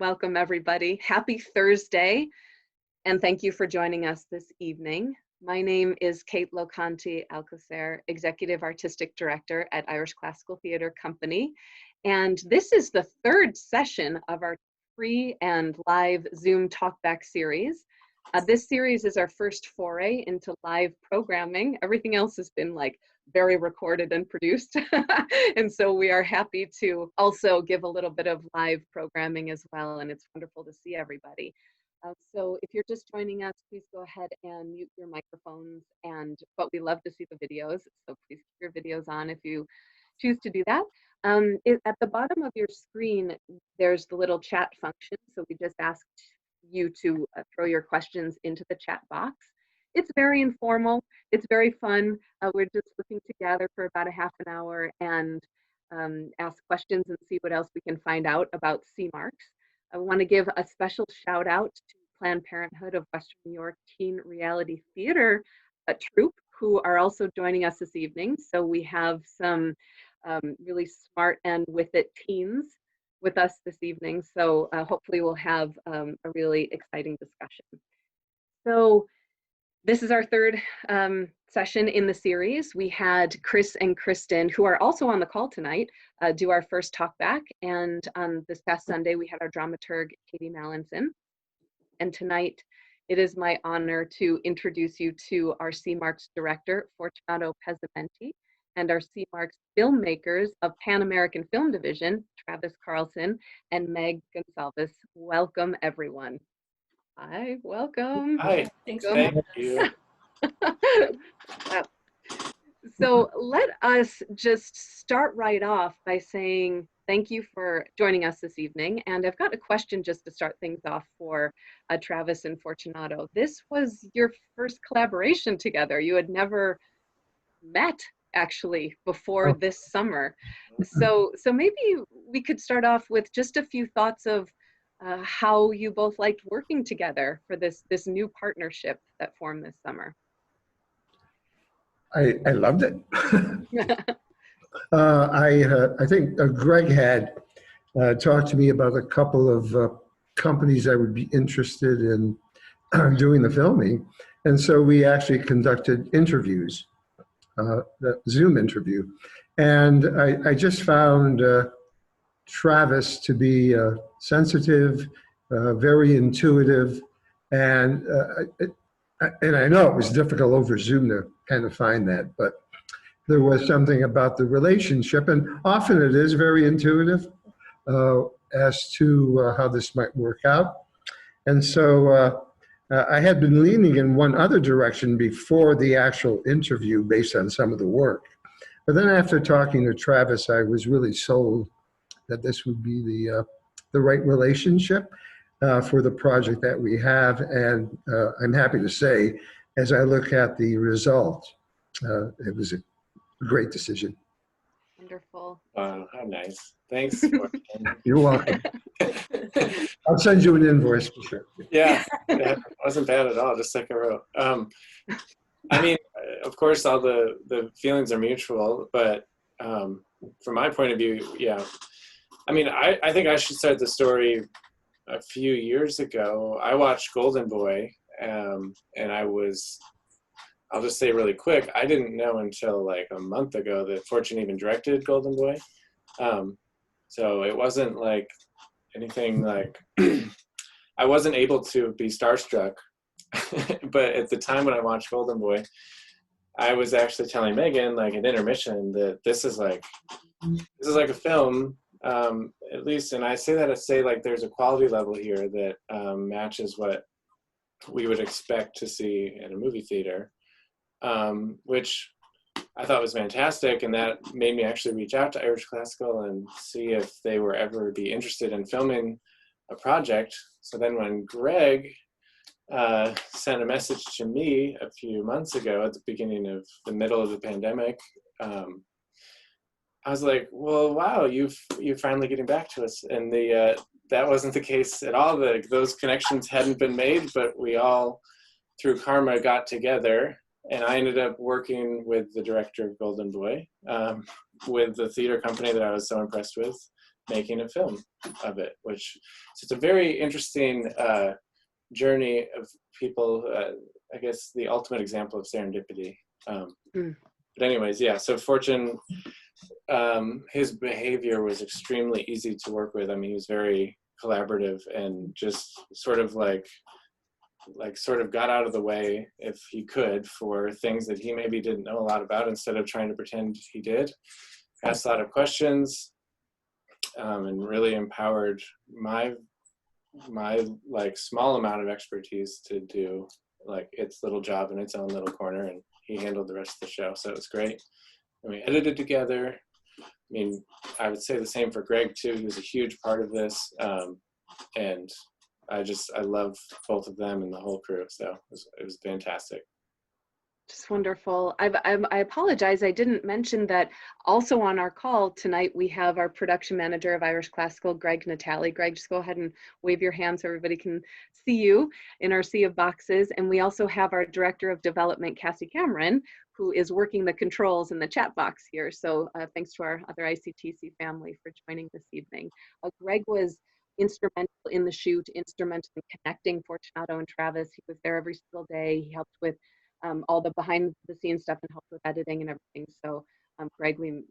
Welcome, everybody. Happy Thursday, and thank you for joining us this evening. My name is Kate LoConti Alcocer, Executive Artistic Director at Irish Classical Theatre Company, and this is the third session of our free and live Zoom Talkback series. This series is our first foray into live programming. Everything else has been like very recorded and produced. And so we are happy to also give a little bit of live programming as well. And it's wonderful to see everybody. So if you're just joining us, please go ahead and mute your microphones. But we love to see the videos. So please keep your videos on if you choose to do that. At the bottom of your screen, there's the little chat function. So we just asked you to throw your questions into the chat box. It's very informal, it's very fun. We're just looking to gather for about a half an hour and ask questions and see what else we can find out about CMARCs. I want to give a special shout out to Planned Parenthood of Western New York Teen Reality Theater troupe, who are also joining us this evening. So we have some really smart and with it teens with us this evening. So hopefully we'll have a really exciting discussion. So this is our third session in the series. We had Chris and Kristen, who are also on the call tonight, do our first talk back. And on this past Sunday, we had our dramaturg, Katie Mallinson. And tonight, it is my honor to introduce you to our CMARCs director, Fortunato Pezzimenti, and our CMARCs filmmakers of Pan American Film Division, Travis Carlson and Meg Gonsalves. Welcome, everyone. Hi, welcome. Hi, thank you. So let us just start right off by saying thank you for joining us this evening. And I've got a question just to start things off for Travis and Fortunato. This was your first collaboration together. You had never met actually before this summer. So maybe we could start off with just a few thoughts of how you both liked working together for this new partnership that formed this summer. I loved it. I think Greg had talked to me about a couple of companies that would be interested in doing the filming. And so we actually conducted interviews, the Zoom interview. And I just found Travis to be sensitive, very intuitive, and I know it was difficult over Zoom to kind of find that, but there was something about the relationship, and often it is very intuitive as to how this might work out. And so I had been leaning in one other direction before the actual interview based on some of the work. But then after talking to Travis, I was really sold that this would be the right relationship for the project that we have. And I'm happy to say, as I look at the result, it was a great decision. Wonderful. Wow, how nice. Thanks. You're welcome. I'll send you an invoice for sure. Yeah, it wasn't bad at all, just like I wrote. I mean, of course, all the feelings are mutual, but from my point of view, yeah. I mean, I think I should start the story a few years ago. I watched Golden Boy, and I'll just say really quick, I didn't know until like a month ago that Fortune even directed Golden Boy. So it wasn't like anything like, I wasn't able to be starstruck, but at the time when I watched Golden Boy, I was actually telling Megan, like an intermission, that this is like a film, at least, and I say that to say like there's a quality level here that matches what we would expect to see in a movie theater, which I thought was fantastic, and that made me actually reach out to Irish Classical and see if they were ever be interested in filming a project. So then when Greg sent a message to me a few months ago at the beginning of the middle of the pandemic, I was like, well, wow, you're finally getting back to us. And that wasn't the case at all. Those connections hadn't been made, but we all, through karma, got together. And I ended up working with the director of Golden Boy. with the theater company that I was so impressed with, making a film of it, which so it's a very interesting journey of people, I guess the ultimate example of serendipity. But anyways, yeah, so Fortune, his behavior was extremely easy to work with. I mean, he was very collaborative and just sort of got out of the way if he could for things that he maybe didn't know a lot about, instead of trying to pretend he did. Asked a lot of questions, and really empowered my like small amount of expertise to do like its little job in its own little corner, and he handled the rest of the show. So it was great. And we edited together. I mean, I would say the same for Greg too. He was a huge part of this. And I love both of them and the whole crew. So it was fantastic. Just wonderful. I apologize. I didn't mention that also on our call tonight, we have our production manager of Irish Classical, Greg Natale. Greg, just go ahead and wave your hand so everybody can see you in our sea of boxes. And we also have our director of development, Cassie Cameron, who is working the controls in the chat box here. So thanks to our other ICTC family for joining this evening. Greg was instrumental in the shoot, instrumental in connecting Fortunato and Travis. He was there every single day. He helped with all the behind the scenes stuff and helped with editing and everything. So Greg, we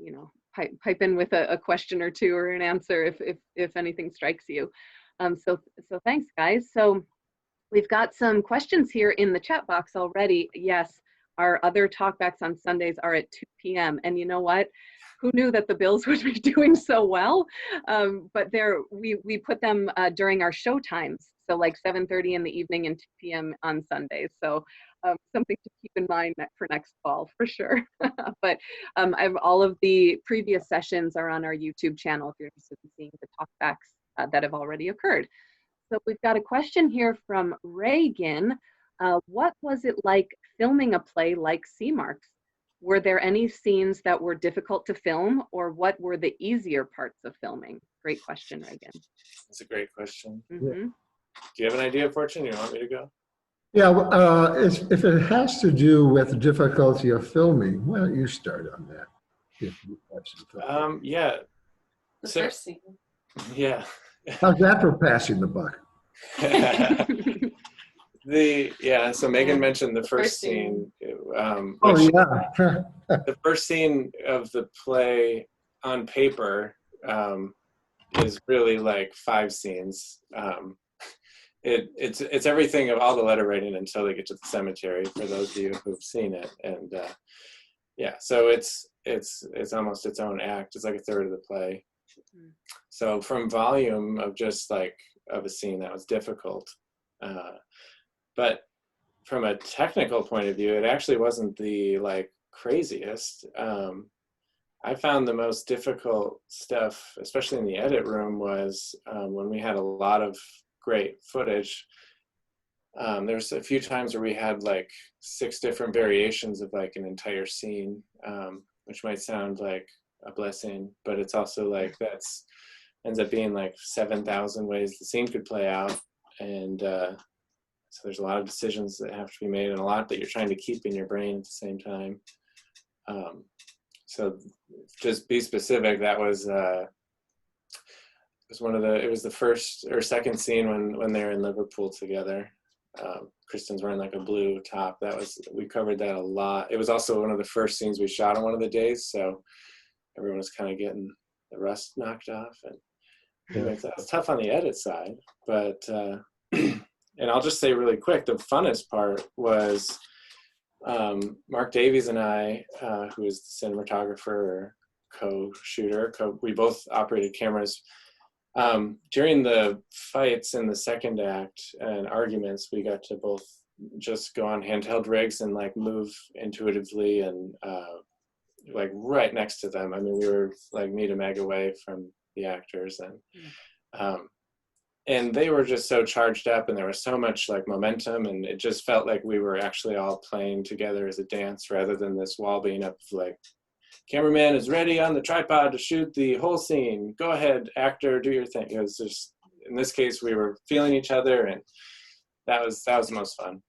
pipe in with a question or two or an answer if anything strikes you. So thanks, guys. So we've got some questions here in the chat box already. Yes, our other talkbacks on Sundays are at 2 p.m. And you know what? Who knew that the Bills would be doing so well? But we put them during our show times. So like 7:30 in the evening and 2 p.m. on Sundays. So something to keep in mind for next fall, for sure. But all of the previous sessions are on our YouTube channel if you're interested in seeing the talkbacks that have already occurred. So we've got a question here from Reagan. What was it like filming a play like Sea Marks? Were there any scenes that were difficult to film, or what were the easier parts of filming? Great question, Reagan. That's a great question. Mm-hmm. Do you have an idea, Fortune? You want me to go? Yeah, if it has to do with difficulty of filming, why don't you start on that? Yeah. The first scene. Yeah. How's that for passing the buck? So Megan mentioned the first scene. The first scene of the play on paper is really like 5 scenes. It's everything of all the letter writing until they get to the cemetery, for those of you who've seen it. And so it's almost its own act. It's like a third of the play. So from volume of just like of a scene, that was difficult. But from a technical point of view, it actually wasn't the like craziest. I found the most difficult stuff, especially in the edit room, was when we had a lot of great footage. There's a few times where we had like 6 different variations of like an entire scene, which might sound like a blessing, but it's also like ends up being like 7,000 ways the scene could play out. And so there's a lot of decisions that have to be made and a lot that you're trying to keep in your brain at the same time. So just be specific, that was it was the first or second scene when they were in Liverpool together. Kristen's wearing like a blue top. We covered that a lot. It was also one of the first scenes we shot on one of the days, so everyone was kind of getting the rust knocked off, and it's tough on the edit side. But and I'll just say really quick, the funnest part was Mark Davies and I, who is the cinematographer, co-shooter, we both operated cameras. During the fights in the second act and arguments, we got to both just go on handheld rigs and like move intuitively and like right next to them. I mean, we were like meter meg away from the actors, and they were just so charged up, and there was so much like momentum, and it just felt like we were actually all playing together as a dance rather than this wall being up like, cameraman is ready on the tripod to shoot the whole scene. Go ahead, actor, do your thing. It was just, in this case, we were feeling each other, and that was the most fun.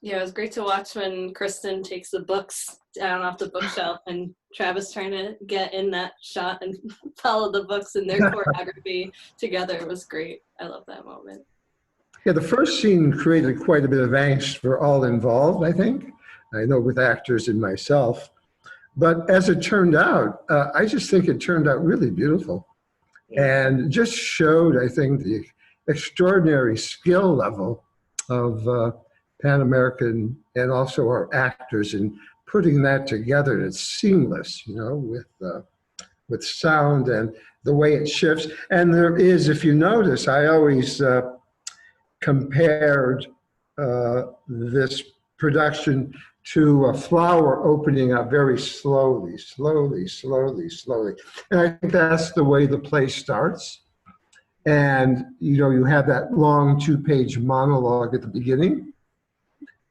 Yeah, it was great to watch when Kristen takes the books down off the bookshelf and Travis trying to get in that shot and follow the books and their choreography together. It was great. I love that moment. Yeah, the first scene created quite a bit of angst for all involved, I think. I know with actors and myself. But as it turned out, I just think it turned out really beautiful. And just showed, I think, the extraordinary skill level of Pan American and also our actors in putting that together. It's seamless, you know, with sound and the way it shifts. And there is, if you notice, I always compared this production to a flower opening up very slowly, slowly, slowly, slowly. And I think that's the way the play starts. And, you know, you have that long 2-page monologue at the beginning.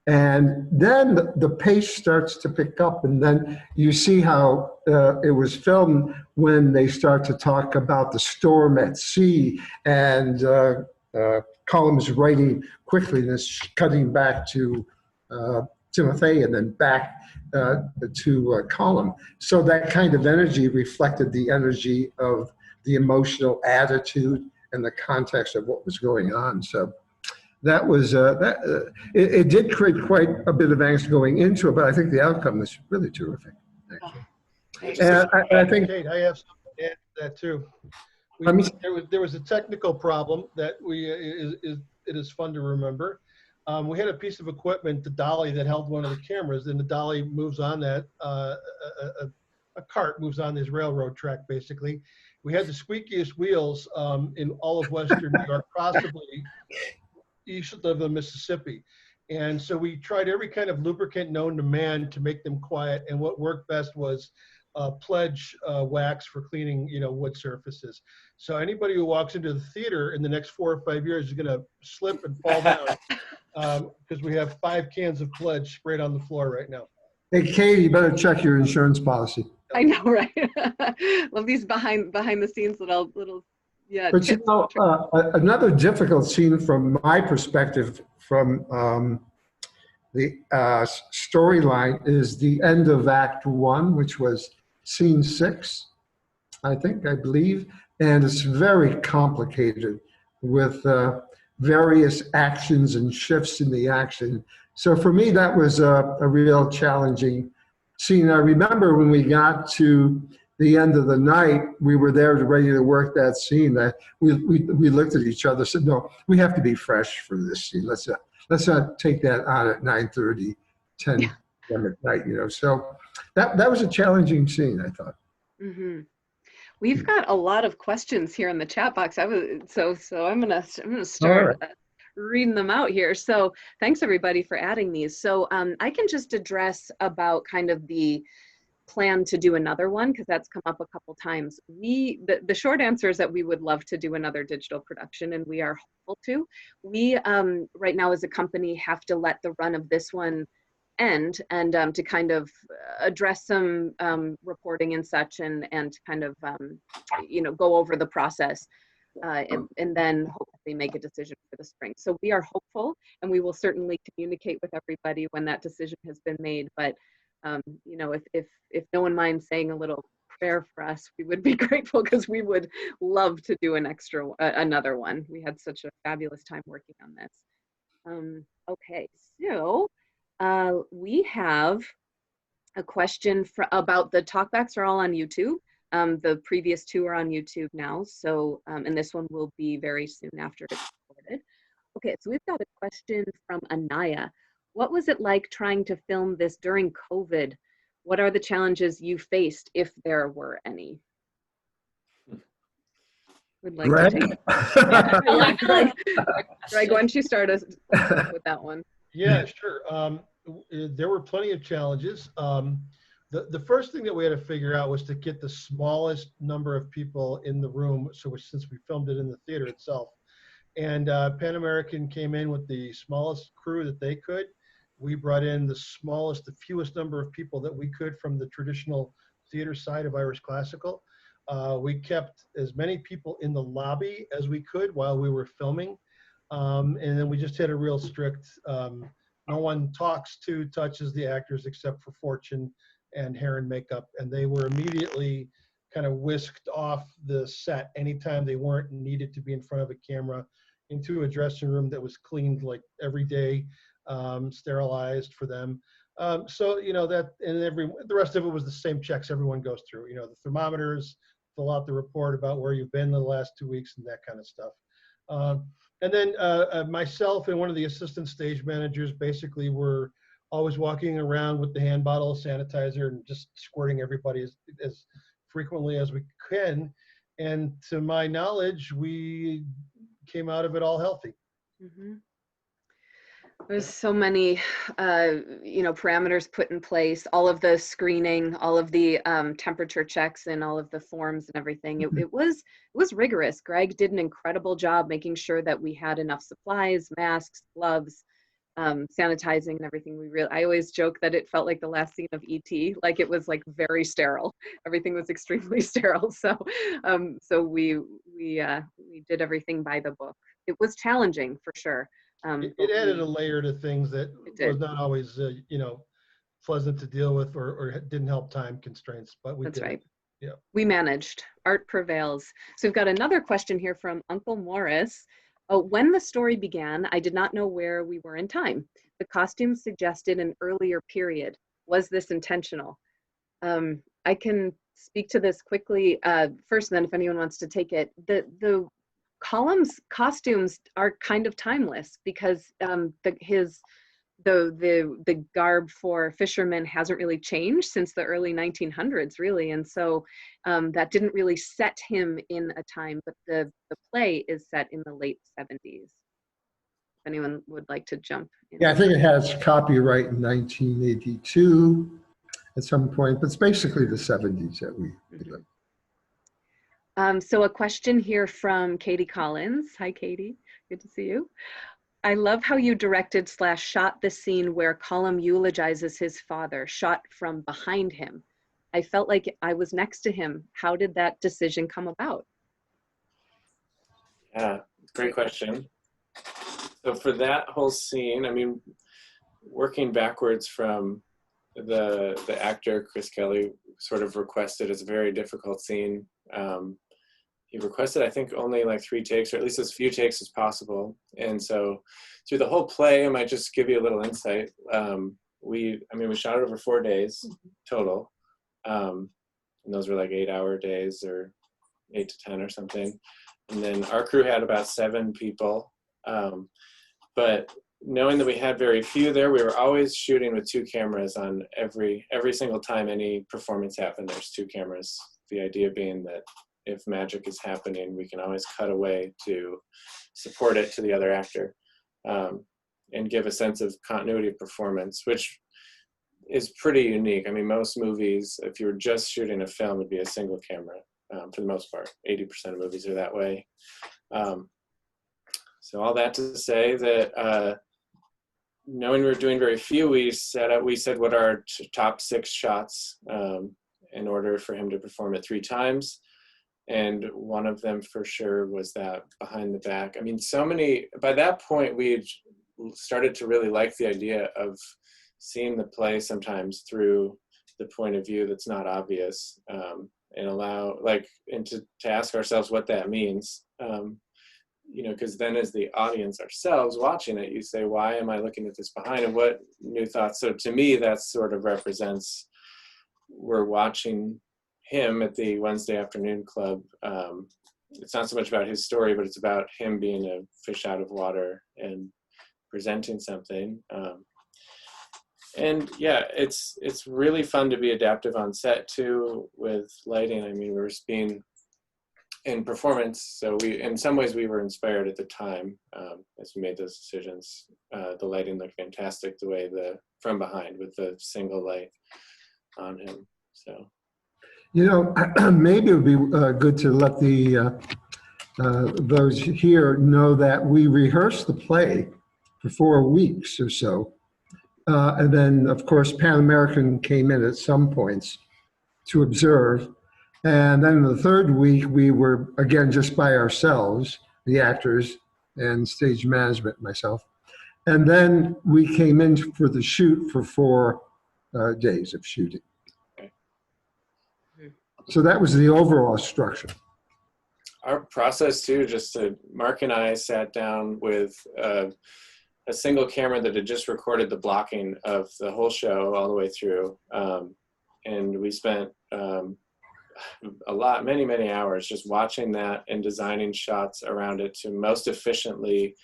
And then the pace starts to pick up, and then you see how it was filmed when they start to talk about the storm at sea, and Colm is writing quickly, and it's cutting back to Timothy, and then back to Colm. So that kind of energy reflected the energy of the emotional attitude and the context of what was going on. So that was it did create quite a bit of angst going into it, but I think the outcome was really terrific, actually. And I think, Kate, I have something to add to that too. There was a technical problem that it is fun to remember. We had a piece of equipment, the dolly that held one of the cameras, and the dolly moves on that a cart moves on this railroad track basically. We had the squeakiest wheels in all of Western New York, possibly east of the Mississippi. And so we tried every kind of lubricant known to man to make them quiet. And what worked best was pledge wax for cleaning, you know, wood surfaces. So anybody who walks into the theater in the next 4 or 5 years is going to slip and fall down because we have 5 cans of pledge sprayed on the floor right now. hey, Katie, you better check your insurance policy. I know, right? Love these behind the scenes little yeah. But you know, another difficult scene from my perspective from the storyline is the end of Act 1, which was scene 6, I believe. And it's very complicated with various actions and shifts in the action. So for me, that was a real challenging scene. I remember when we got to the end of the night, we were there ready to work that scene. We looked at each other and said, no, we have to be fresh for this scene. Let's not take that on at 9:30, 10 p.m. at night, you know. So that was a challenging scene, I thought. Mm-hmm. We've got a lot of questions here in the chat box. So I'm gonna start reading them out here. So thanks everybody for adding these. So I can just address about kind of the plan to do another one, because that's come up a couple times. The short answer is that we would love to do another digital production, and we are hopeful to. We right now as a company have to let the run of this one end, and to kind of address some reporting and such, and kind of you know, go over the process, and then hopefully make a decision for the spring. So we are hopeful, and we will certainly communicate with everybody when that decision has been made. But you know, if no one minds saying a little prayer for us, we would be grateful, because we would love to do another one. We had such a fabulous time working on this. Okay, so we have a question about the talkbacks are all on YouTube. The previous 2 are on YouTube now, so and this one will be very soon after it's recorded. Okay, so we've got a question from Anaya. What was it like trying to film this during COVID? What are the challenges you faced, if there were any? Would like Greg? to take it. Greg, why don't you start us with that one? Yeah, sure. There were plenty of challenges. The first thing that we had to figure out was to get the smallest number of people in the room. So since we filmed it in the theater itself, and Pan American came in with the smallest crew that they could. We brought in the fewest number of people that we could from the traditional theater side of Irish Classical. We kept as many people in the lobby as we could while we were filming. And then we just had a real strict No one talks to, touches the actors except for Fortune and hair and makeup. And they were immediately kind of whisked off the set anytime they weren't needed to be in front of a camera, into a dressing room that was cleaned like every day, sterilized for them. So, you know, that, and the rest of it was the same checks everyone goes through, you know, the thermometers, fill out the report about where you've been the last 2 weeks and that kind of stuff. And then myself and one of the assistant stage managers basically were always walking around with the hand bottle of sanitizer and just squirting everybody as frequently as we can. And to my knowledge, we came out of it all healthy. Mm-hmm. There's so many, you know, parameters put in place, all of the screening, all of the temperature checks and all of the forms and everything. It was rigorous. Greg did an incredible job making sure that we had enough supplies, masks, gloves, sanitizing and everything. I always joke that it felt like the last scene of ET, like it was like very sterile. Everything was extremely sterile. So, so we did everything by the book. It was challenging for sure. It added a layer to things that was not always, you know, pleasant to deal with, or didn't help time constraints, but we did. That's right. Yeah. We managed. Art prevails. So we've got another question here from Uncle Morris. When the story began, I did not know where we were in time. The costumes suggested an earlier period. Was this intentional? I can speak to this quickly first, and then if anyone wants to take it. The Column's costumes are kind of timeless because the garb for fishermen hasn't really changed since the early 1900s, really, and so that didn't really set him in a time. But the play is set in the late 70s. If anyone would like to jump in. Yeah, I think it has copyright in 1982 at some point, but it's basically the 70s that we live. So a question here from Katie Collins. Hi, Katie. Good to see you. I love how you directed / shot the scene where Colum eulogizes his father, shot from behind him. I felt like I was next to him. How did that decision come about? Yeah, great question. So for that whole scene, I mean, working backwards from the actor, Chris Kelley, sort of requested, it's a very difficult scene. He requested, I think, only like 3 takes, or at least as few takes as possible. And so through the whole play, I might just give you a little insight. We shot it over 4 days total. And those were like 8-hour days, or 8 to 10 or something. And then our crew had about 7 people. But knowing that we had very few there, we were always shooting with 2 cameras on every single time any performance happened. There's 2 cameras. The idea being that if magic is happening, we can always cut away to support it to the other actor, and give a sense of continuity of performance, which is pretty unique. I mean, most movies, if you were just shooting a film, it'd be a single camera for the most part. 80% of movies are that way. So all that to say that knowing we were doing very few, we said what are our top 6 shots in order for him to perform it 3 times. And one of them for sure was that behind the back. I mean, by that point, we had started to really like the idea of seeing the play sometimes through the point of view that's not obvious, and to ask ourselves what that means. You know, because then as the audience ourselves watching it, you say, why am I looking at this behind, and what new thoughts? So to me, that sort of represents, we're watching him at the Wednesday afternoon club. It's not so much about his story, but it's about him being a fish out of water and presenting something. And yeah, it's really fun to be adaptive on set too with lighting. I mean, we're just being in performance, so in some ways we were inspired at the time as we made those decisions. The lighting looked fantastic, the way from behind with the single light on him. So, you know, maybe it would be good to let those here know that we rehearsed the play for 4 weeks or so. And then, of course, Pan American came in at some points to observe. And then the 3rd week, we were, again, just by ourselves, the actors and stage management, myself. And then we came in for the shoot for 4 days of shooting. So that was the overall structure. Our process too, Mark and I sat down with a single camera that had just recorded the blocking of the whole show all the way through. And we spent many hours just watching that and designing shots around it to most efficiently,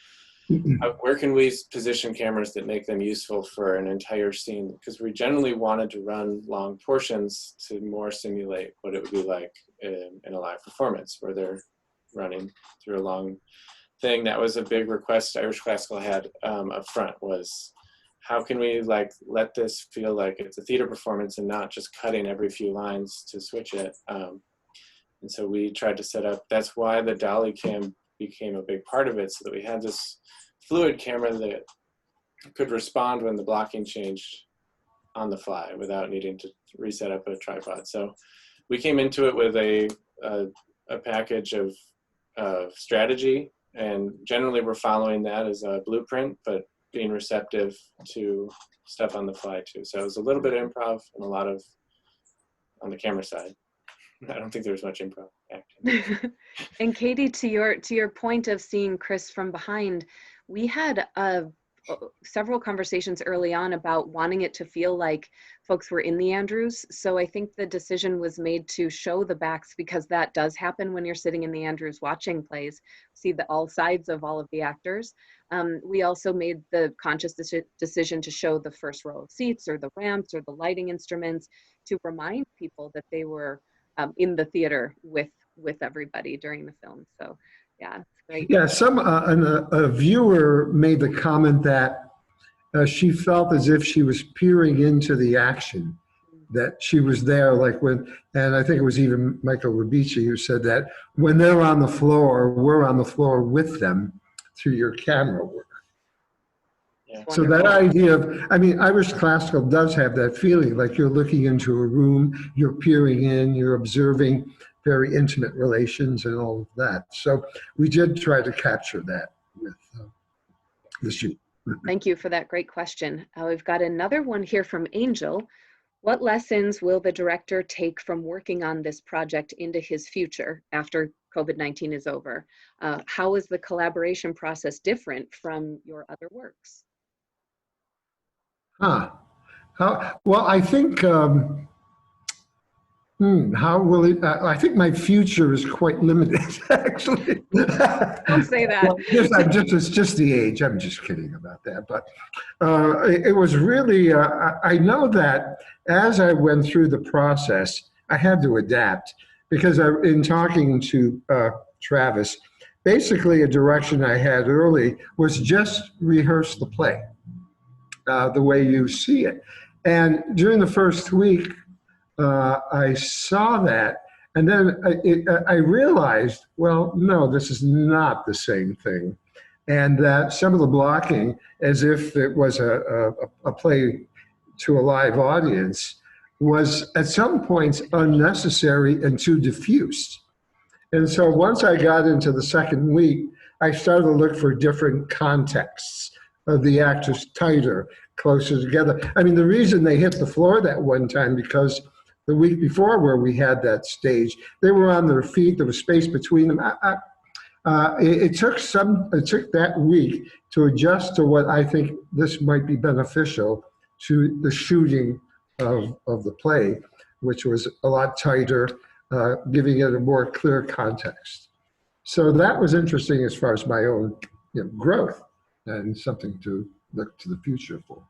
where can we position cameras that make them useful for an entire scene? Because we generally wanted to run long portions to more simulate what it would be like in a live performance where they're running through a long thing. That was a big request Irish Classical had up front, was how can we let this feel like it's a theater performance and not just cutting every few lines to switch it. And so we tried to set up, that's why the dolly cam became a big part of it, so that we had this fluid camera that could respond when the blocking changed on the fly without needing to reset up a tripod. So we came into it with a package of strategy, and generally we're following that as a blueprint, but being receptive to stuff on the fly too. So it was a little bit of improv and a lot of on the camera side. I don't think there was much improv acting. And Katie, to your point of seeing Chris from behind, we had several conversations early on about wanting it to feel like folks were in the Andrews. So I think the decision was made to show the backs, because that does happen when you're sitting in the Andrews watching plays, see all sides of all of the actors. We also made the conscious decision to show the first row of seats or the ramps or the lighting instruments to remind people that they were in the theater with everybody during the film. So yeah, it's great. Yeah, a viewer made the comment that she felt as if she was peering into the action, that she was there and I think it was even Michael Rabici who said that when they're on the floor, we're on the floor with them through your camera work. Yeah. So that idea of, Irish Classical does have that feeling, like you're looking into a room, you're peering in, you're observing very intimate relations and all of that. So we did try to capture that with the shoot. Thank you for that great question. We've got another one here from Angel. What lessons will the director take from working on this project into his future after COVID-19 is over? How is the collaboration process different from your other works? Well, I think, how will it, I think my future is quite limited, actually. Don't say that. Well, it's just the age. I'm just kidding about that. But it was really, I know that as I went through the process, I had to adapt, because in talking to Travis, basically a direction I had early was just rehearse the play the way you see it. And during the first week, I saw that, and then I realized, well, no, this is not the same thing. And that some of the blocking, as if it was a play to a live audience, was at some points unnecessary and too diffuse. And so once I got into the second week, I started to look for different contexts of the actors tighter, closer together. The reason they hit the floor that one time, because the week before where we had that stage, they were on their feet, there was space between them. It took that week to adjust to what I think this might be beneficial to the shooting of the play, which was a lot tighter, giving it a more clear context. So that was interesting as far as my own growth, and something to look to the future for.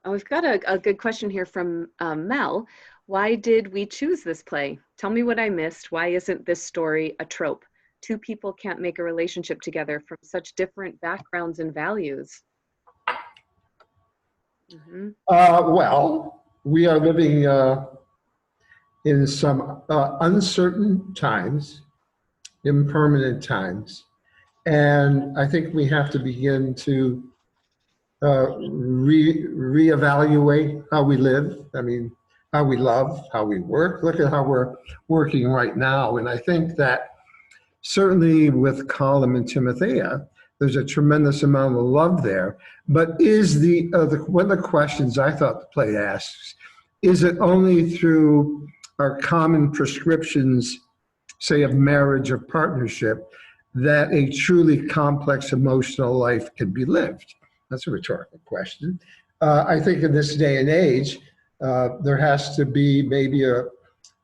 We've got a good question here from Mel. Why did we choose this play? Tell me what I missed. Why isn't this story a trope? Two people can't make a relationship together from such different backgrounds and values. Well, we are living in some uncertain times, impermanent times. And I think we have to begin to reevaluate how we live. How we love, how we work. Look at how we're working right now. And I think that certainly with Colum and Timothea, There's a tremendous amount of love there. But is one of the questions I thought the play asks, is it only through our common prescriptions, say of marriage or partnership, that a truly complex emotional life can be lived? That's a rhetorical question. I think in this day and age, there has to be maybe an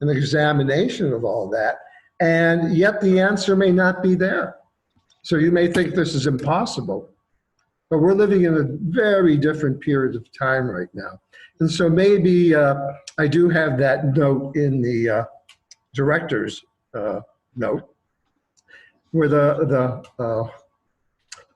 examination of all that, and yet the answer may not be there. So you may think this is impossible, but we're living in a very different period of time right now. And so maybe I do have that note in the director's note, where the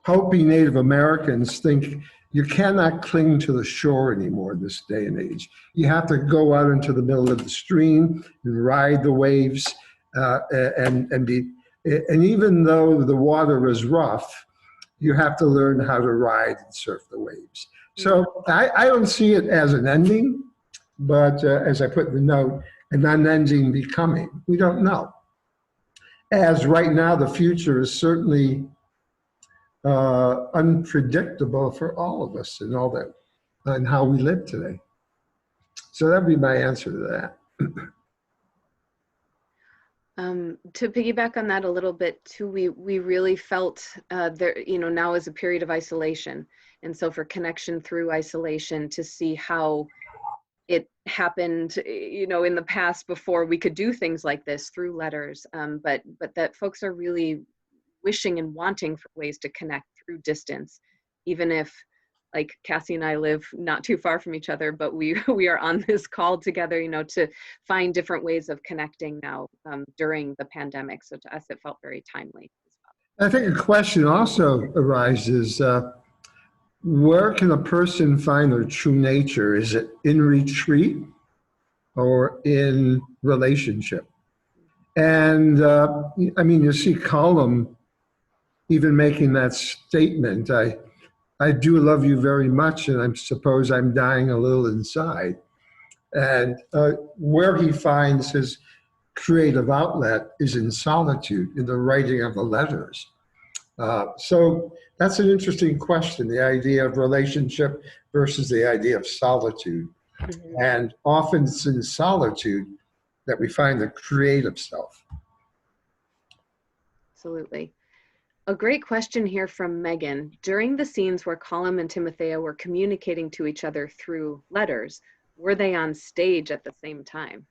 Hopi Native Americans think you cannot cling to the shore anymore in this day and age. You have to go out into the middle of the stream and ride the waves, and even though the water is rough, you have to learn how to ride and surf the waves. So I don't see it as an ending, but as I put in the note, an unending becoming. We don't know. As right now, the future is certainly unpredictable for all of us and all that, and how we live today. So that'd be my answer to that. To piggyback on that a little bit too, we really felt there, now is a period of isolation. And so for connection through isolation, to see how it happened, in the past before we could do things like this through letters, but that folks are really wishing and wanting for ways to connect through distance, even if, like, Cassie and I live not too far from each other, but we are on this call together, to find different ways of connecting now during the pandemic. So to us, it felt very timely as well. I think a question also arises, where can a person find their true nature? Is it in retreat or in relationship? And you see Colum even making that statement, I do love you very much, and I suppose I'm dying a little inside. And where he finds his creative outlet is in solitude, in the writing of the letters. So that's an interesting question, the idea of relationship versus the idea of solitude. Mm-hmm. And often it's in solitude that we find the creative self. Absolutely. A great question here from Megan. During the scenes where Colum and Timothea were communicating to each other through letters, were they on stage at the same time?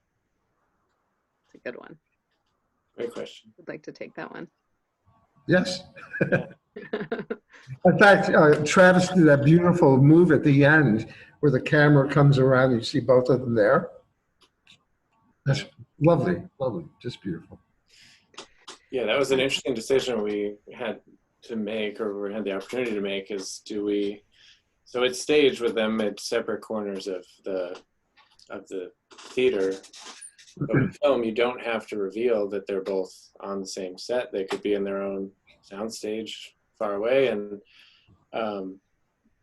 It's a good one. Great question. I'd like to take that one. Yes. In fact, Travis did that beautiful move at the end where the camera comes around and you see both of them there. That's lovely, lovely, just beautiful. Yeah, that was an interesting decision we had to make, or we had the opportunity to make, is so it's staged with them at separate corners of the theater, but with film you don't have to reveal that they're both on the same set. They could be in their own soundstage far away,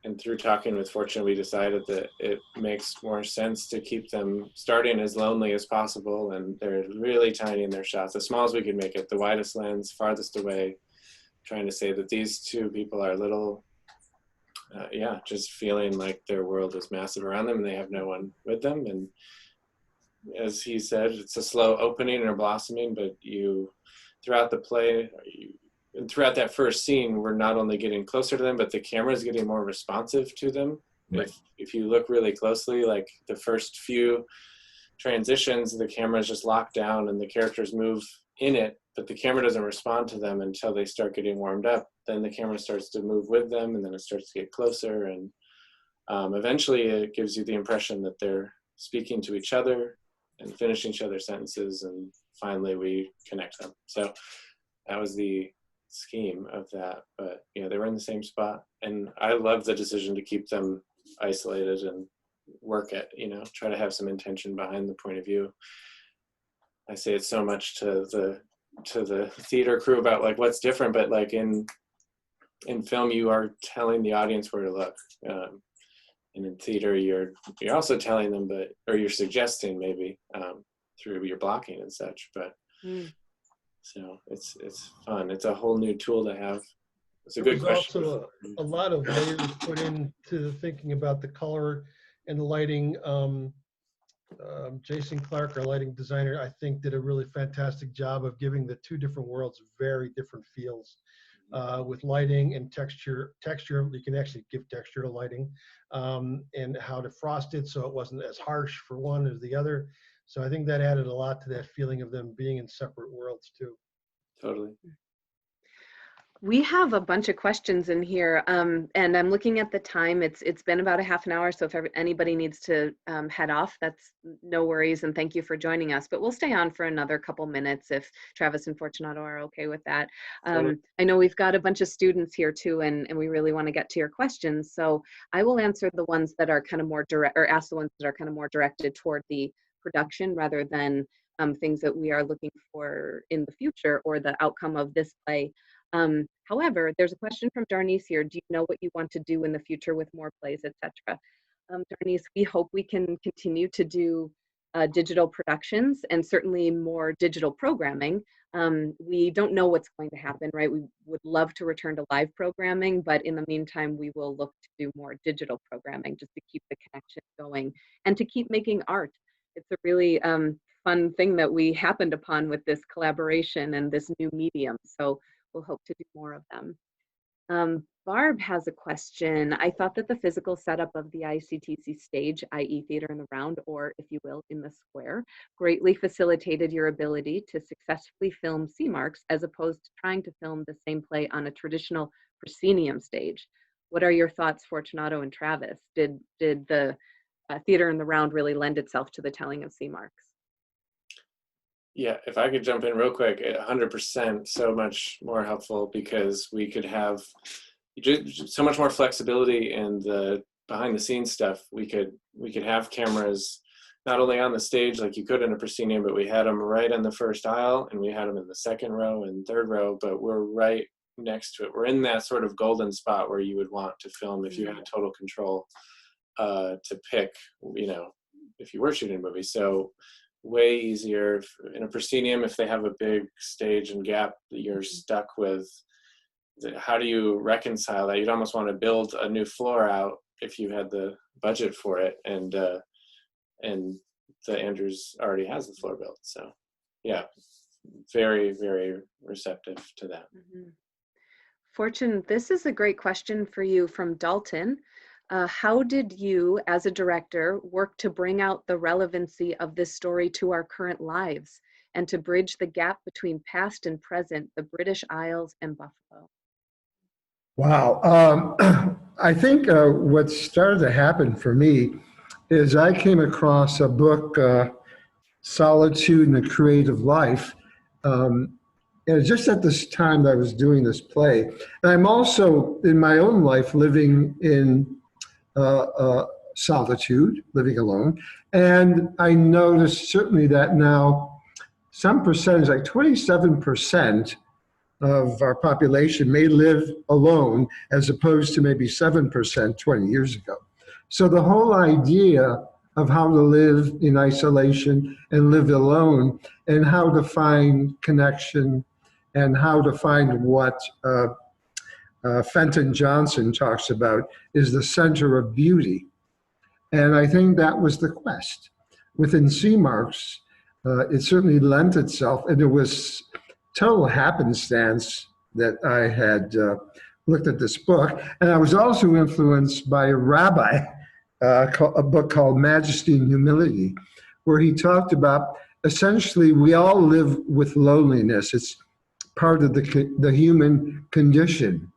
and through talking with Fortune, we decided that it makes more sense to keep them starting as lonely as possible, and they're really tiny in their shots, as small as we could make it, the widest lens, farthest away, trying to say that these two people are little, just feeling like their world is massive around them and they have no one with them. And as he said, it's a slow opening or blossoming, but throughout the play, and throughout that first scene, we're not only getting closer to them, but the camera is getting more responsive to them. Right. If you look really closely, like the first few transitions, the camera is just locked down and the characters move in it, but the camera doesn't respond to them until they start getting warmed up. Then the camera starts to move with them, and then it starts to get closer. And eventually it gives you the impression that they're speaking to each other and finishing each other's sentences, and finally we connect them. So that was the scheme of that, but they were in the same spot, and I love the decision to keep them isolated and work at, try to have some intention behind the point of view. I say it so much to the theater crew about like what's different, but like in film you are telling the audience where to look, and in theater you're also telling them, or you're suggesting maybe through your blocking and such, but so it's fun. It's a whole new tool to have It's a There good was question. also a lot of layers put into the thinking about the color and the lighting. Jason Clark, our lighting designer, I think did a really fantastic job of giving the two different worlds very different feels. With lighting and texture, you can actually give texture to lighting, and how to frost it so it wasn't as harsh for one as the other. So I think that added a lot to that feeling of them being in separate worlds too. Totally. We have a bunch of questions in here, and I'm looking at the time. It's been about a half an hour, so if anybody needs to head off, that's no worries, and thank you for joining us. But we'll stay on for another couple minutes if Travis and Fortunato are okay with that. I know we've got a bunch of students here too, and we really want to get to your questions. So I will answer the ones that are kind of more direct, or ask the ones that are kind of more directed toward the production rather than things that we are looking for in the future or the outcome of this play. However, there's a question from Darnice here. Do you know what you want to do in the future with more plays, etc.? Darnice, we hope we can continue to do digital productions and certainly more digital programming. We don't know what's going to happen, right? We would love to return to live programming, but in the meantime, we will look to do more digital programming just to keep the connection going and to keep making art. It's a really fun thing that we happened upon with this collaboration and this new medium. So we'll hope to do more of them. Barb has a question. I thought that the physical setup of the ICTC stage, i.e. Theater in the Round, or if you will, in the square, greatly facilitated your ability to successfully film C-Marks as opposed to trying to film the same play on a traditional proscenium stage. What are your thoughts, Fortunato and Travis? Did the Theater in the Round really lend itself to the telling of C-Marks? Yeah, if I could jump in real quick, 100%, so much more helpful because we could have just so much more flexibility in the behind the scenes stuff. We could have cameras not only on the stage like you could in a proscenium, but we had them right in the first aisle and we had them in the second row and third row, but we're right next to it. We're in that sort of golden spot where you would want to film if you had total control to pick, you know, if you were shooting a movie. So way easier in a proscenium. If they have a big stage and gap that you're stuck with, how do you reconcile that? You'd almost want to build a new floor out if you had the budget for it, and the Andrews already has the floor built. So yeah, very, very receptive to that. Fortune, this is a great question for you from Dalton. How did you, as a director, work to bring out the relevancy of this story to our current lives and to bridge the gap between past and present, the British Isles and Buffalo? Wow. I think what started to happen for me is I came across a book, Solitude and the Creative Life. And just at this time that I was doing this play. And I'm also, in my own life, living in solitude, living alone. And I noticed certainly that now some percentage, like 27% of our population may live alone as opposed to maybe 7% 20 years ago. So the whole idea of how to live in isolation and live alone and how to find connection and how to find what Fenton Johnson talks about is the center of beauty. And I think that was the quest. Within C-Marks, it certainly lent itself, and it was total happenstance that I had looked at this book. And I was also influenced by a rabbi, a book called Majesty and Humility, where he talked about essentially we all live with loneliness. It's part of the human condition.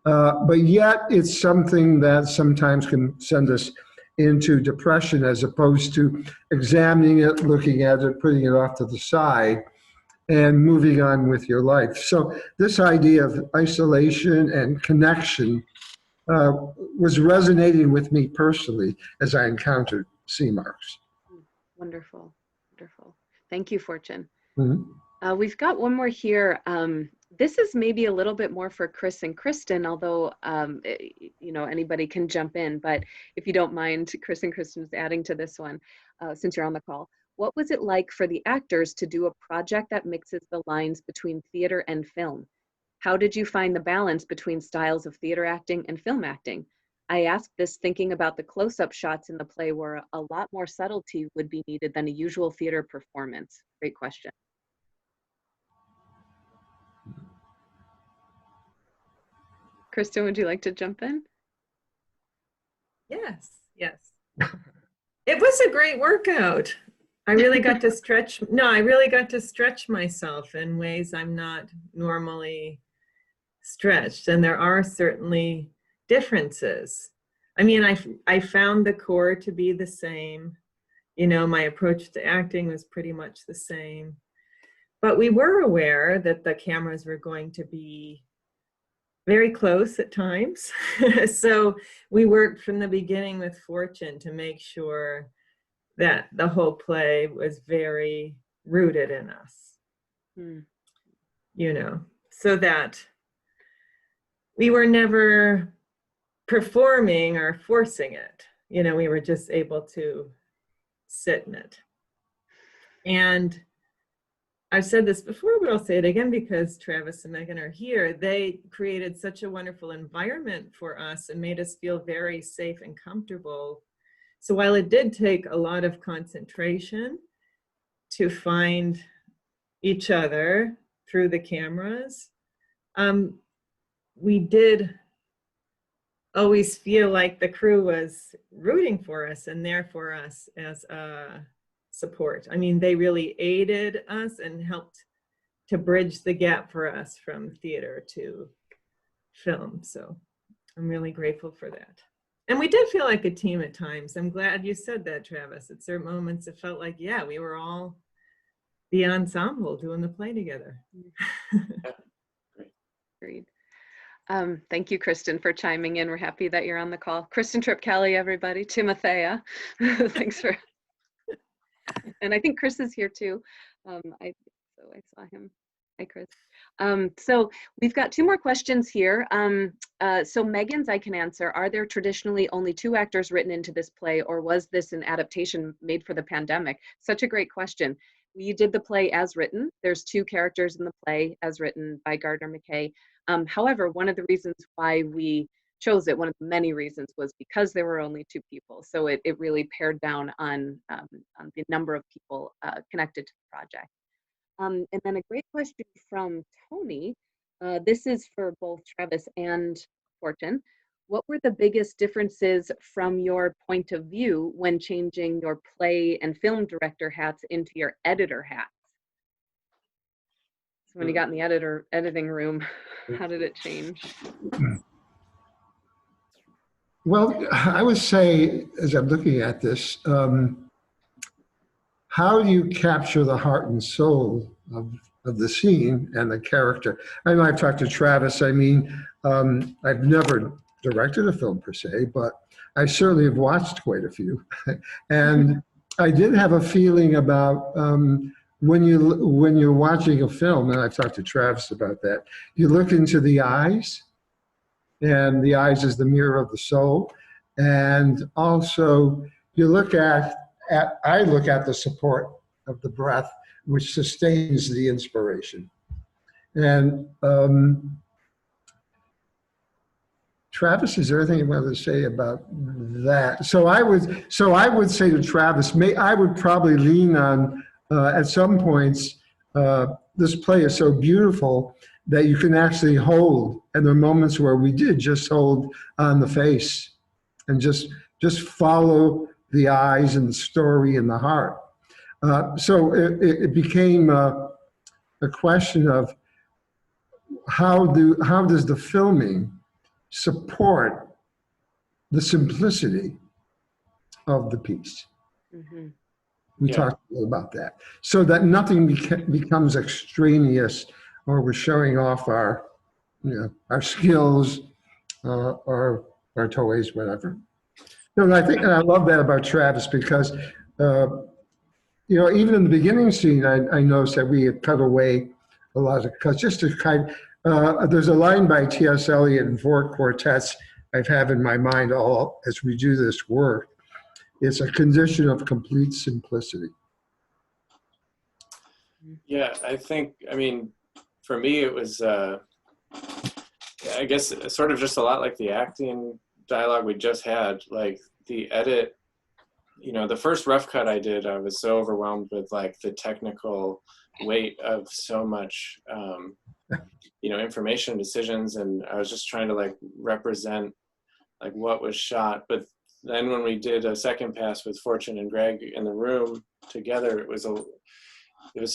But yet it's something that sometimes can send us into depression as opposed to examining it, looking at it, putting it off to the side, and moving on with your life. So this idea of isolation and connection was resonating with me personally as I encountered C-Marks. Wonderful, wonderful. Thank you, Fortune. Mm-hmm. We've got one more here. This is maybe a little bit more for Chris and Kristen, although, you know, anybody can jump in, but if you don't mind, Chris and Kristen's adding to this one, since you're on the call. What was it like for the actors to do a project that mixes the lines between theater and film? How did you find the balance between styles of theater acting and film acting? I ask this thinking about the close-up shots in the play where a lot more subtlety would be needed than a usual theater performance. Great question. Kristen, would you like to jump in? Yes, yes. It was a great workout. I really got to stretch. No, I really got to stretch myself in ways I'm not normally stretched. And there are certainly differences. I mean, I found the core to be the same. You know, my approach to acting was pretty much the same. But we were aware that the cameras were going to be very close at times. So we worked from the beginning with Fortune to make sure that the whole play was very rooted in us. You know, so that we were never performing or forcing it. You know, we were just able to sit in it. And I've said this before, but I'll say it again because Travis and Megan are here. They created such a wonderful environment for us and made us feel very safe and comfortable. So while it did take a lot of concentration to find each other through the cameras, we did always feel like the crew was rooting for us and there for us as a support. I mean, they really aided us and helped to bridge the gap for us from theater to film. So I'm really grateful for that. And we did feel like a team at times. I'm glad you said that, Travis. At certain moments, it felt like, yeah, we were all the ensemble doing the play together. Agreed. Thank you, Kristen, for chiming in. We're happy that you're on the call. Kristen, Tripp, Kelley, everybody. Timothea. Thanks for... And I think Chris is here too. I saw him. Hi, Chris. So we've got 2 more questions here. So Megan's I can answer. Are there traditionally only 2 actors written into this play, or was this an adaptation made for the pandemic? Such a great question. We did the play as written. There's 2 characters in the play as written by Gardner McKay. However, one of the reasons why we chose it, one of the many reasons, was because there were only 2 people. So it really pared down on the number of people connected to the project. And then a great question from Tony. This is for both Travis and Fortune. What were the biggest differences from your point of view when changing your play and film director hats into your editor hats? So when you got in the editing room, how did it change? Well, I would say, as I'm looking at this, how do you capture the heart and soul of the scene and the character? I know I've talked to Travis. I mean, I've never directed a film per se, but I certainly have watched quite a few. And I did have a feeling about when you're watching a film, and I've talked to Travis about that, you look into the eyes, and the eyes is the mirror of the soul. And also you look I look at the support of the breath, which sustains the inspiration. And Travis, is there anything you want to say about that? So I would say to Travis, I would probably lean on, at some points, this play is so beautiful that you can actually hold, and there are moments where we did just hold on the face and just follow the eyes and the story and the heart. So it became a question of how does the filming support the simplicity of the piece? Mm-hmm. We talked a little about that, so that nothing becomes extraneous, or we're showing off our skills or our toys, whatever. No, I think, and I love that about Travis, because even in the beginning scene, I noticed that we had cut away a lot of cuts just to there's a line by T.S. Eliot in 4 quartets I have in my mind all as we do this work. It's a condition of complete simplicity. Yeah, I think, I mean, for me, it was I guess sort of just a lot like the acting dialogue we just had, like the edit, you know, the first rough cut I did, I was so overwhelmed with like the technical weight of so much, you know, information, decisions, and I was just trying to like represent like what was shot. But then when we did a second pass with Fortune and Greg in the room together, it was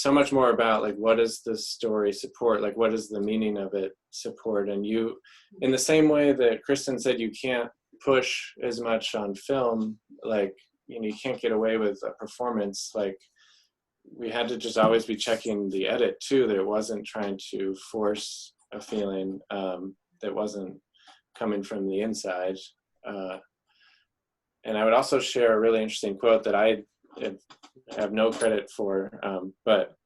so much more about like, what does the story support? Like, what is the meaning of it support? And you, in the same way that Kristen said, you can't push as much on film, like, you know, you can't get away with a performance. Like, we had to just always be checking the edit too, that it wasn't trying to force a feeling that wasn't coming from the inside. And I would also share a really interesting quote that I have no credit for, but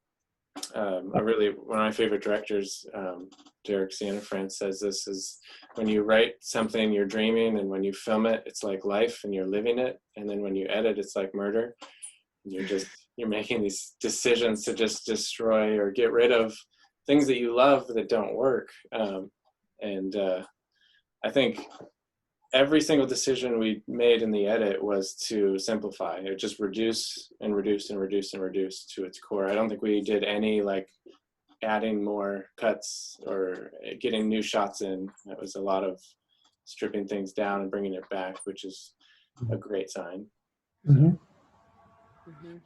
one of my favorite directors, Derek Cianfrance, says this is, when you write something, you're dreaming, and when you film it, it's like life and you're living it. And then when you edit, it's like murder. You're making these decisions to just destroy or get rid of things that you love that don't work. I think every single decision we made in the edit was to simplify. It just reduce and reduce and reduce and reduce to its core. I don't think we did any like adding more cuts or getting new shots in. It was a lot of stripping things down and bringing it back, which is a great sign. Mm-hmm.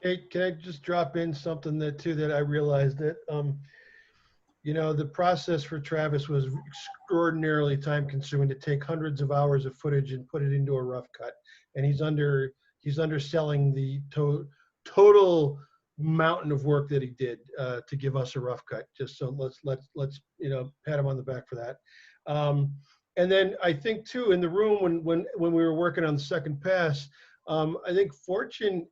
Hey, can I just drop in something that I realized that, you know, the process for Travis was extraordinarily time consuming to take hundreds of hours of footage and put it into a rough cut. And he's underselling the total mountain of work that he did to give us a rough cut. Just so let's you know, pat him on the back for that. And then I think too, in the room when we were working on the second pass, I think Fortune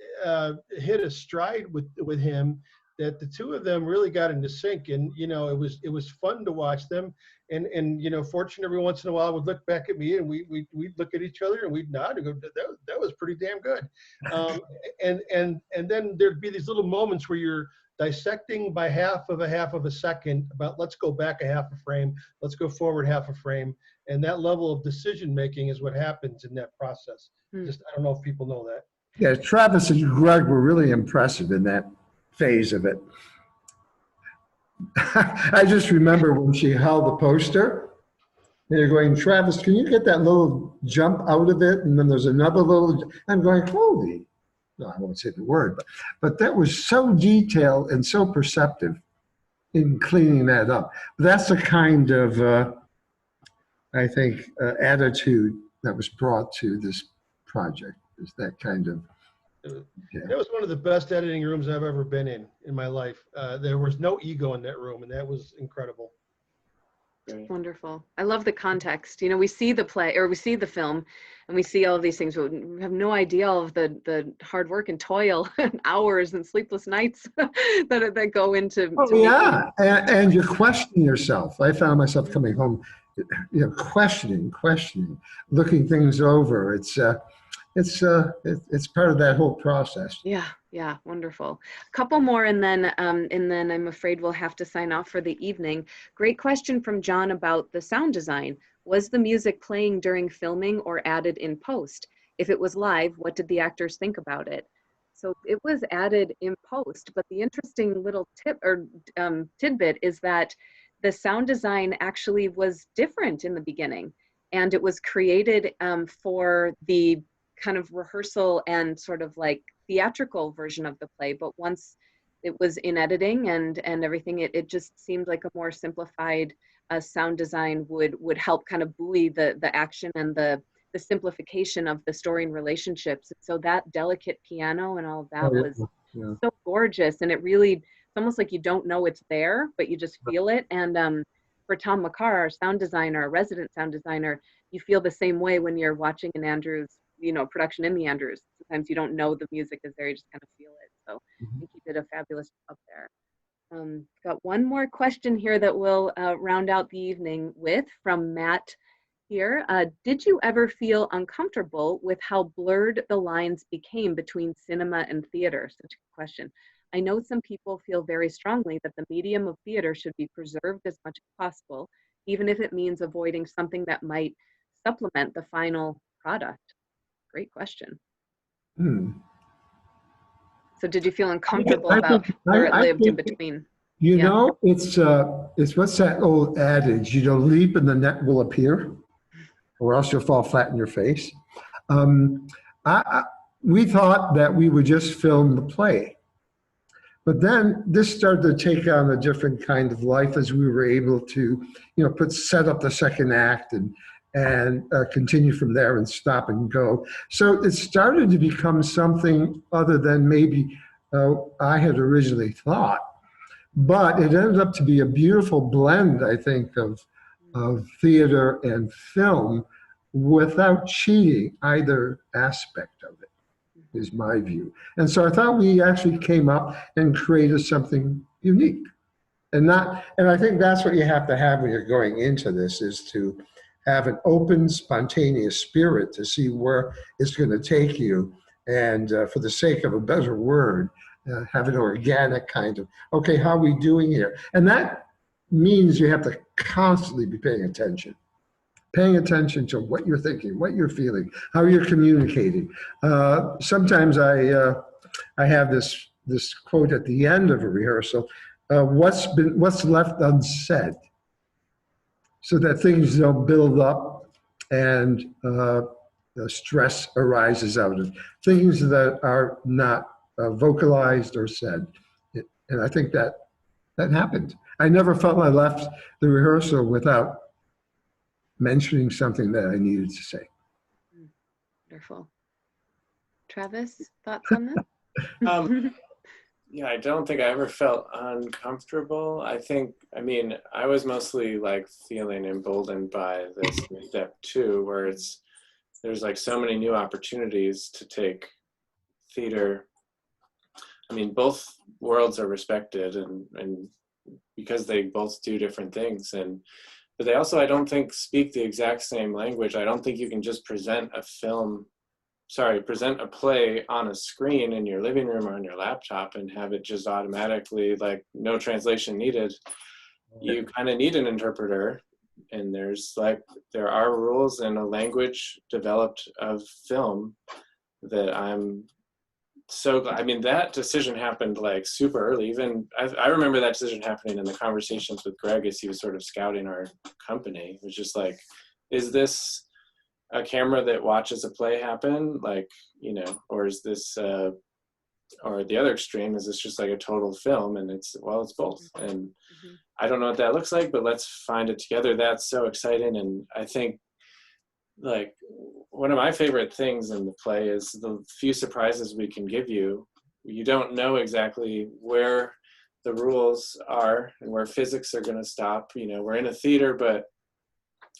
hit a stride with him, that the two of them really got into sync, and you know, it was fun to watch them. And you know, Fortune every once in a while would look back at me, and we'd look at each other and we'd nod and go, that was pretty damn good. And then there'd be these little moments where you're dissecting by half of a second about, let's go back a half a frame, let's go forward half a frame, and that level of decision making is what happens in that process. Just, I don't know if people know that. Yeah, Travis and Greg were really impressive in that phase of it. I just remember when she held the poster, and you're going, Travis, can you get that little jump out of it? And then there's another little, I'm going, holy, no, I won't say the word, but that was so detailed and so perceptive in cleaning that up. But that's the kind of, I think, attitude that was brought to this project, is that kind of. Yeah. That was one of the best editing rooms I've ever been in my life. There was no ego in that room, and that was incredible. Wonderful. I love the context. You know, we see the play, or we see the film, and we see all of these things, but we have no idea of the hard work and toil and hours and sleepless nights that go into. Oh, yeah, and you're questioning yourself. I found myself coming home, you know, questioning, looking things over. It's part of that whole process. Yeah, wonderful. A couple more, and then I'm afraid we'll have to sign off for the evening. Great question from John about the sound design. Was the music playing during filming or added in post? If it was live, what did the actors think about it? So it was added in post, but the interesting little tip or tidbit is that the sound design actually was different in the beginning, and it was created for the kind of rehearsal and sort of like theatrical version of the play. But once it was in editing and everything, it just seemed like a more simplified sound design would help kind of buoy the action and the simplification of the story and relationships. So that delicate piano and all of that was so gorgeous, and it really, it's almost like you don't know it's there, but you just feel it. And for Tom McCarr, our sound designer, our resident sound designer, you feel the same way when you're watching an Andrews, you know, production in the Andrews. Sometimes you don't know the music is there, you just kind of feel it. So I think he did a fabulous job there. Got one more question here that we'll round out the evening with, from Matt here. Did you ever feel uncomfortable with how blurred the lines became between cinema and theater? Such a good question. I know some people feel very strongly that the medium of theater should be preserved as much as possible. even if it means avoiding something that might supplement the final product? Great question. Hmm. So did you feel uncomfortable I about think, where it lived in think, between? you Yeah. know, it's what's that old adage, leap and the net will appear, or else you'll fall flat in your face. Um, we thought that we would just film the play. But then this started to take on a different kind of life as we were able to, set up the second act and continue from there and stop and go. So it started to become something other than maybe I had originally thought. But it ended up to be a beautiful blend, I think, of theater and film without cheating either aspect of it, is my view. And so I thought we actually came up and created something unique. And I think that's what you have to have when you're going into this, is to have an open, spontaneous spirit to see where it's going to take you. And for the sake of a better word, have an organic kind of, okay, how are we doing here? And that means you have to constantly be paying attention to what you're thinking, what you're feeling, how you're communicating. Sometimes I have this quote at the end of a rehearsal: "What's left unsaid," so that things don't build up and the stress arises out of things that are not vocalized or said. And I think that happened. I never felt I left the rehearsal without mentioning something that I needed to say. Wonderful. Travis, thoughts on this? Yeah, I don't think I ever felt uncomfortable. I mean, I was mostly like feeling emboldened by this step 2, where there's like so many new opportunities to take theater. I mean, both worlds are respected and because they both do different things, but they also, I don't think, speak the exact same language. I don't think you can just present a play on a screen in your living room or on your laptop and have it just automatically, like, no translation needed. You kind of need an interpreter, and there are rules and a language developed of film that I'm so glad. I mean, that decision happened like super early. Even I remember that decision happening in the conversations with Greg as he was sort of scouting our company. It was just like, is this a camera that watches a play happen, like, or is this or the other extreme, is this just like a total film? And it's both. And I don't know what that looks like, but let's find it together. That's so exciting. And I think, like, one of my favorite things in the play is the few surprises we can give you. You don't know exactly where the rules are and where physics are going to stop. We're in a theater, but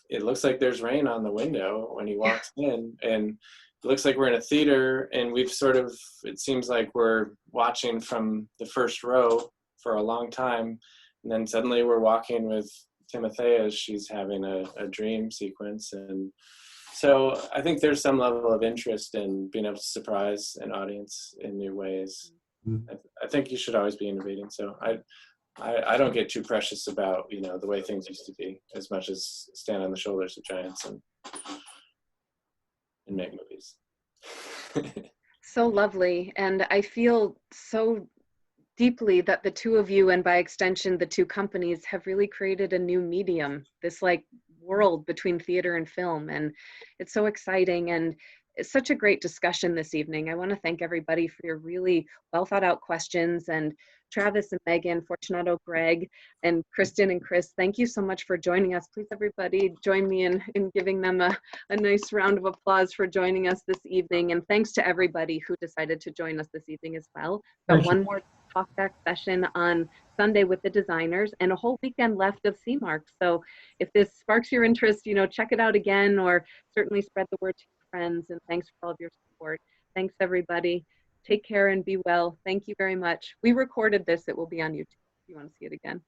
it looks like there's rain on the window when he walks in, and it looks like we're in a theater, and it seems like we're watching from the first row for a long time, and then suddenly we're walking with Timothea as she's having a dream sequence. And so I think there's some level of interest in being able to surprise an audience in new ways. I think you should always be innovating. So I don't get too precious about, the way things used to be, as much as stand on the shoulders of giants and make movies. So lovely. And I feel so deeply that the two of you, and by extension the two companies, have really created a new medium, this like world between theater and film. And it's so exciting, and it's such a great discussion this evening. I want to thank everybody for your really well thought out questions. And Travis and Megan, Fortunato, Greg, and Kristen and Chris, thank you so much for joining us. Please, everybody, join me in giving them a nice round of applause for joining us this evening. And thanks to everybody who decided to join us this evening as well. Got one more talkback session on Sunday with the designers, and a whole weekend left of CMARC. So if this sparks your interest, check it out again, or certainly spread the word to your friends. And thanks for all of your support. Thanks, everybody. Take care and be well. Thank you very much. We recorded this. It will be on YouTube if you want to see it again.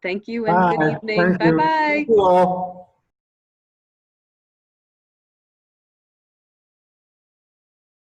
Thank you and good evening. Bye-bye. Thank you all.